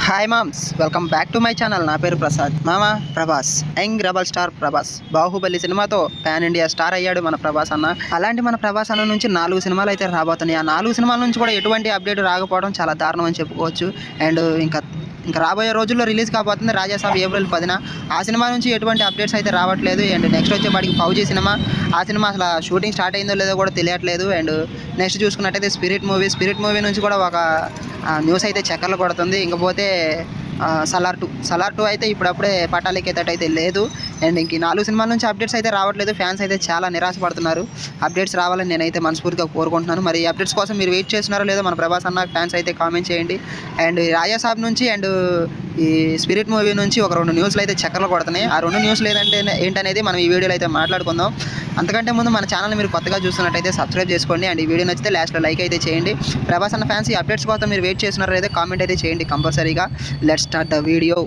Hi మామ్స్, welcome back to my channel. నా పేరు ప్రసాద్. మామ Prabhas, young rebel star Prabhas Baahubali సినిమాతో పాన్ ఇండియా స్టార్ అయ్యాడు మన ప్రభాస్ అన్న. అలాంటి మన ప్రభాస్ అన్న నుంచి 4 సినిమాలు అయితే రాబోతున్నాయి. ఆ 4 సినిమాల నుంచి కూడా ఎటువంటి అప్డేట్ రాకపోవడం చాలా దారుణం అని చెప్పుకోవచ్చు. అండ్ ఇంకా రాబోయే రోజుల్లో రిలీజ్ కాబోతుంది రాజాసాబ్ ఏప్రిల్ 10న. ఆ సినిమా నుంచి ఎటువంటి అప్డేట్స్ అయితే రావట్లేదు. అండ్ నెక్స్ట్ వచ్చేపాటికి ఫౌజీ సినిమా, ఆ సినిమా అసలు షూటింగ్ స్టార్ట్ అయిందో లేదో కూడా తెలియట్లేదు. అండ్ నెక్స్ట్ చూసుకున్నట్టయితే స్పిరిట్ మూవీ నుంచి కూడా ఒక న్యూస్ అయితే చక్కర్లు కొడుతుంది. ఇంకపోతే సలార్ 2 అయితే ఇప్పుడప్పుడే పట్టాలెక్కేటట్టయితే లేదు. అండ్ ఇంక 4 సినిమాల నుంచి అప్డేట్స్ అయితే రావట్లేదు. ఫ్యాన్స్ అయితే చాలా నిరాశపడుతున్నారు. అప్డేట్స్ రావాలని నేనైతే మనస్ఫూర్తిగా కోరుకుంటున్నాను. మరి ఈ అప్డేట్స్ కోసం మీరు వెయిట్ చేస్తున్నారో లేదో మన ప్రభాస్ అన్న ఫ్యాన్స్ అయితే కామెంట్ చేయండి. అండ్ రాజాసాబ్ నుంచి అండ్ ఈ స్పిరిట్ మూవీ నుంచి ఒక 2 న్యూస్లు అయితే చక్కర్లు కొడుతున్నాయి. ఆ 2 న్యూస్లు ఏంటనేది మనం ఈ వీడియోలో అయితే మాట్లాడుకుందాం. అంతకంటే ముందు మన ఛానల్ మీరు కొత్తగా చూస్తున్నట్టయితే సబ్స్క్రైబ్ చేసుకోండి. అండ్ ఈ వీడియో నచ్చితే లాస్ట్లో లైక్ అయితే చేయండి. ప్రభాస్ అన్న ఫ్యాన్స్ ఈ అప్డేట్స్ కోసం మీరు వెయిట్ చేస్తున్నారో అయితే కామెంట్ అయితే చేయండి కంపల్సరీగా. Let's start the video.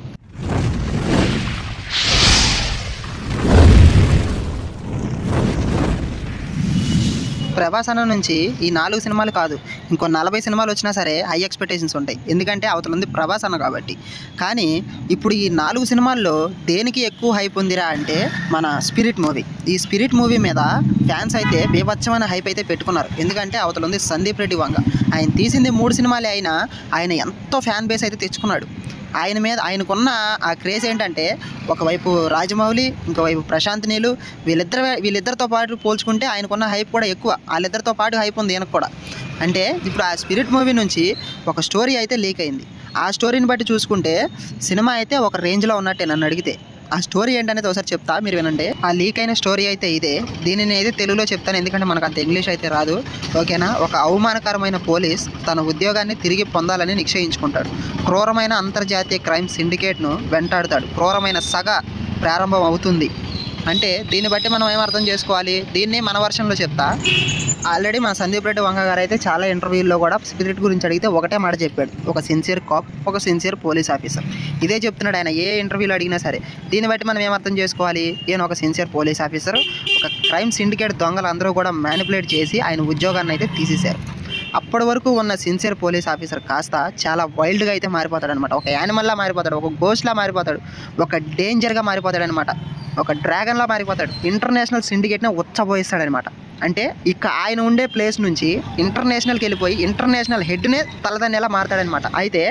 Prabhas అన్న నుంచి ఈ 4 సినిమాలు కాదు, ఇంకో 40 సినిమాలు వచ్చినా సరే హై ఎక్స్పెక్టేషన్స్ ఉంటాయి. ఎందుకంటే అవతల ఉంది ప్రభాస్ అన్న కాబట్టి. కానీ ఇప్పుడు ఈ 4 సినిమాల్లో దేనికి ఎక్కువ హైప్ ఉందిరా అంటే మన స్పిరిట్ మూవీ. ఈ స్పిరిట్ మూవీ మీద ఫ్యాన్స్ అయితే బీభత్సమైన హైప్ అయితే పెట్టుకున్నారు. ఎందుకంటే అవతల ఉంది సందీప్ రెడ్డి వంగ. ఆయన తీసింది 3 సినిమాలే అయినా ఆయన ఎంతో ఫ్యాన్ బేస్ అయితే తెచ్చుకున్నాడు. ఆయనకున్న ఆ క్రేజ్ ఏంటంటే ఒకవైపు రాజమౌళి, ఇంకోవైపు ప్రశాంత్ నీలు, వీళ్ళిద్దరితో పాటు పోల్చుకుంటే ఆయనకున్న హైప్ కూడా ఎక్కువ. వాళ్ళిద్దరితో పాటు హైప్ ఉంది ఈయనకు కూడా. అంటే ఇప్పుడు ఆ స్పిరిట్ మూవీ నుంచి ఒక స్టోరీ అయితే లీక్ అయింది. ఆ స్టోరీని బట్టి చూసుకుంటే సినిమా అయితే ఒక రేంజ్లో ఉన్నట్టే నన్ను అడిగితే. ఆ స్టోరీ ఏంటనేది ఒకసారి చెప్తా, మీరు వినండి. ఆ లీక్ అయిన స్టోరీ అయితే ఇదే. దీనిని అయితే తెలుగులో చెప్తాను, ఎందుకంటే మనకు అంత ఇంగ్లీష్ అయితే రాదు. ఓకేనా? ఒక అవమానకరమైన పోలీస్ తన ఉద్యోగాన్ని తిరిగి పొందాలని నిశ్చయించుకుంటాడు. క్రూరమైన అంతర్జాతీయ క్రైమ్ సిండికేట్ను వెంటాడుతాడు. క్రూరమైన సగ ప్రారంభం అవుతుంది. అంటే దీన్ని బట్టి మనం ఏం అర్థం చేసుకోవాలి? దీన్ని మన వర్షన్లో చెప్తా. ఆల్రెడీ మన సందీప్ రెడ్డి వంగ గారు అయితే చాలా ఇంటర్వ్యూల్లో కూడా స్పిరిట్ గురించి అడిగితే ఒకటే మాట చెప్పాడు, ఒక సిన్సియర్ కాప్, ఒక సిన్సియర్ పోలీస్ ఆఫీసర్. ఇదే చెప్తున్నాడు ఆయన ఏ ఇంటర్వ్యూలో అడిగినా సరే. దీన్ని బట్టి మనం ఏం అర్థం చేసుకోవాలి? ఈయన ఒక సిన్సియర్ పోలీస్ ఆఫీసర్. ఒక క్రైమ్ సిండికేట్ దొంగలు అందరూ కూడా మ్యానిపులేట్ చేసి ఆయన ఉద్యోగాన్ని అయితే తీసేశారు. అప్పటి వరకు ఉన్న సిన్సియర్ పోలీస్ ఆఫీసర్ కాస్త చాలా వైల్డ్గా అయితే మారిపోతాడు అనమాట. ఒక యానిమల్లా మారిపోతాడు, ఒక గోస్ట్లా మారిపోతాడు, ఒక డేంజర్గా మారిపోతాడు అనమాట, ఒక డ్రాగన్లా మారిపోతాడు. ఇంటర్నేషనల్ సిండికేట్ని ఉచ్చబోయిస్తాడనమాట. అంటే ఇక ఆయన ఉండే ప్లేస్ నుంచి ఇంటర్నేషనల్కి వెళ్ళిపోయి ఇంటర్నేషనల్ హెడ్నే తలదన్నేలా మారతాడనమాట. అయితే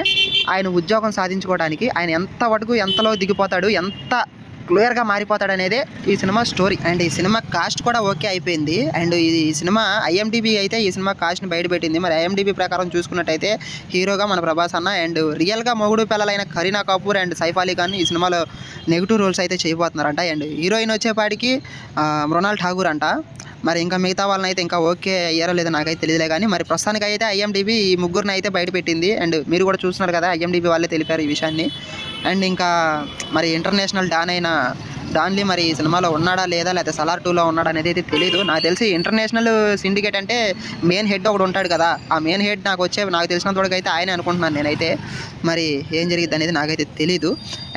ఆయన ఉద్యోగం సాధించుకోవడానికి ఆయన ఎంతలో దిగిపోతాడు, ఎంత క్లియర్గా మారిపోతాడు అనేదే ఈ సినిమా స్టోరీ. అండ్ ఈ సినిమా కాస్ట్ కూడా ఓకే అయిపోయింది. అండ్ ఈ సినిమా IMDb అయితే ఈ సినిమా కాస్ట్ని బయటపెట్టింది. మరి IMDb ప్రకారం చూసుకున్నట్టయితే హీరోగా మన ప్రభాస్ అన్న అండ్ రియల్గా మొగుడు పిల్లలైన కరీనా కపూర్ అండ్ సైఫ్ అలీ ఖాన్ ఈ సినిమాలో నెగిటివ్ రోల్స్ అయితే చేయబోతున్నారంట. అండ్ హీరోయిన్ వచ్చేపాటికి మృణాల్ ఠాగూర్ అంట. మరి ఇంకా మిగతా వాళ్ళని అయితే ఇంకా ఓకే అయ్యారో లేదో నాకైతే తెలియదులే. కానీ మరి ప్రస్తుతానికి అయితే IMDb ఈ ముగ్గురిని అయితే బయటపెట్టింది. అండ్ మీరు కూడా చూస్తున్నారు కదా, IMDb వాళ్ళే తెలిపారు ఈ విషయాన్ని. అండ్ ఇంకా మరి ఇంటర్నేషనల్ డాన్లీ మరి ఈ సినిమాలో ఉన్నాడా లేదా, లేకపోతే సలార్ 2లో ఉన్నాడా అనేది అయితే తెలియదు. నాకు తెలిసి ఇంటర్నేషనల్ సిండికేట్ అంటే మెయిన్ హెడ్ ఒకడు ఉంటాడు కదా, ఆ మెయిన్ హెడ్ నాకు తెలిసినంతవరకు అయితే ఆయనే అనుకుంటున్నాను నేనైతే. మరి ఏం జరిగింది అనేది నాకైతే తెలీదు.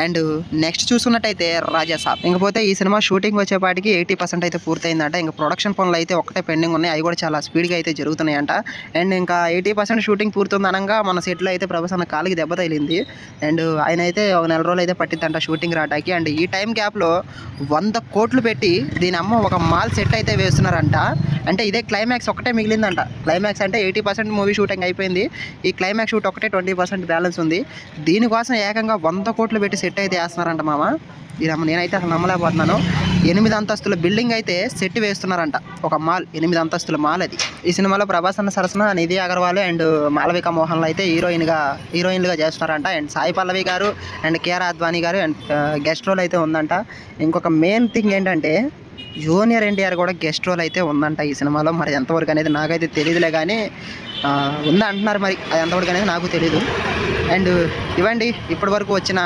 అండ్ నెక్స్ట్ చూసుకున్నట్టయితే రాజాసాబ్. ఇంకపోతే ఈ సినిమా షూటింగ్ వచ్చేపాటికి 80% అయితే పూర్తయిందంట. ఇంకా ప్రొడక్షన్ పనులు అయితే ఒకటే పెండింగ్ ఉన్నాయి. అవి కూడా చాలా స్పీడ్గా అయితే జరుగుతున్నాయంట. అండ్ ఇంకా 80% షూటింగ్ పూర్తుంది అనగా మన సెట్లో అయితే ప్రభాస్ అన్న కాలికి దెబ్బ తగిలింది. అండ్ ఆయన అయితే ఒక 4 రోజులు అయితే పట్టిందంట షూటింగ్ రావడానికి. అండ్ ఈ టైం గ్యాప్లో 100 కోట్లు పెట్టి దీని అమ్మ ఒక మాల్ సెట్ అయితే వేస్తున్నారంట. అంటే ఇదే క్లైమాక్స్ ఒకటే మిగిలిందంట. క్లైమాక్స్ అంటే 80% మూవీ షూటింగ్ అయిపోయింది. ఈ క్లైమాక్స్ షూట్ ఒకటే 20% బ్యాలెన్స్ ఉంది. దీనికోసం ఏకంగా 100 కోట్లు పెట్టి సెట్ అయితే వేస్తున్నారంట మామ. నేనైతే అసలు నమ్మలేకపోతున్నాను. 8 అంతస్తుల బిల్డింగ్ అయితే సెట్ వేస్తున్నారంట. ఒక మాల్, 8 అంతస్తుల మాల్ అది. ఈ సినిమాలో ప్రభాస్ అన్న సరసన నిధి అగర్వాల్ అండ్ మాలవిక మోహన్లు అయితే హీరోయిన్లుగా చేస్తున్నారంట. అండ్ సాయి పల్లవి గారు అండ్ కియారా అద్వానీ గారు అండ్ గెస్ట్ రోల్ అయితే ఉందంట. ఇంకొక మెయిన్ థింగ్ ఏంటంటే జూనియర్ NTR కూడా గెస్ట్ రోల్ అయితే ఉందంట ఈ సినిమాలో. మరి ఎంతవరకు అనేది నాకైతే తెలియదులే, కానీ ఉందా అంటున్నారు. మరి అది ఎంతవరకు అనేది నాకు తెలీదు. అండ్ ఇవ్వండి ఇప్పటి వరకు వచ్చిన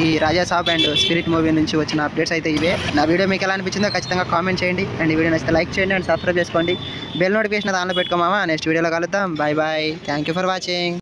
ఈ రాజాసాబ్ అండ్ స్పిరిట్ మూవీ నుంచి వచ్చిన అప్డేట్స్ అయితే ఇవే. నా వీడియో మీకు ఎలా అనిపించిందో ఖచ్చితంగా కామెంట్ చేయండి. అండ్ ఈ వీడియో నచ్చితే లైక్ చేయండి అండ్ సబ్స్క్రైబ్ చేసుకోండి. బెల్ నోటిఫికేషన్ దానిలో పెట్టుకోమామా. నెక్స్ట్ వీడియోలో కలుద్దాం. Bye bye. Thank you for watching.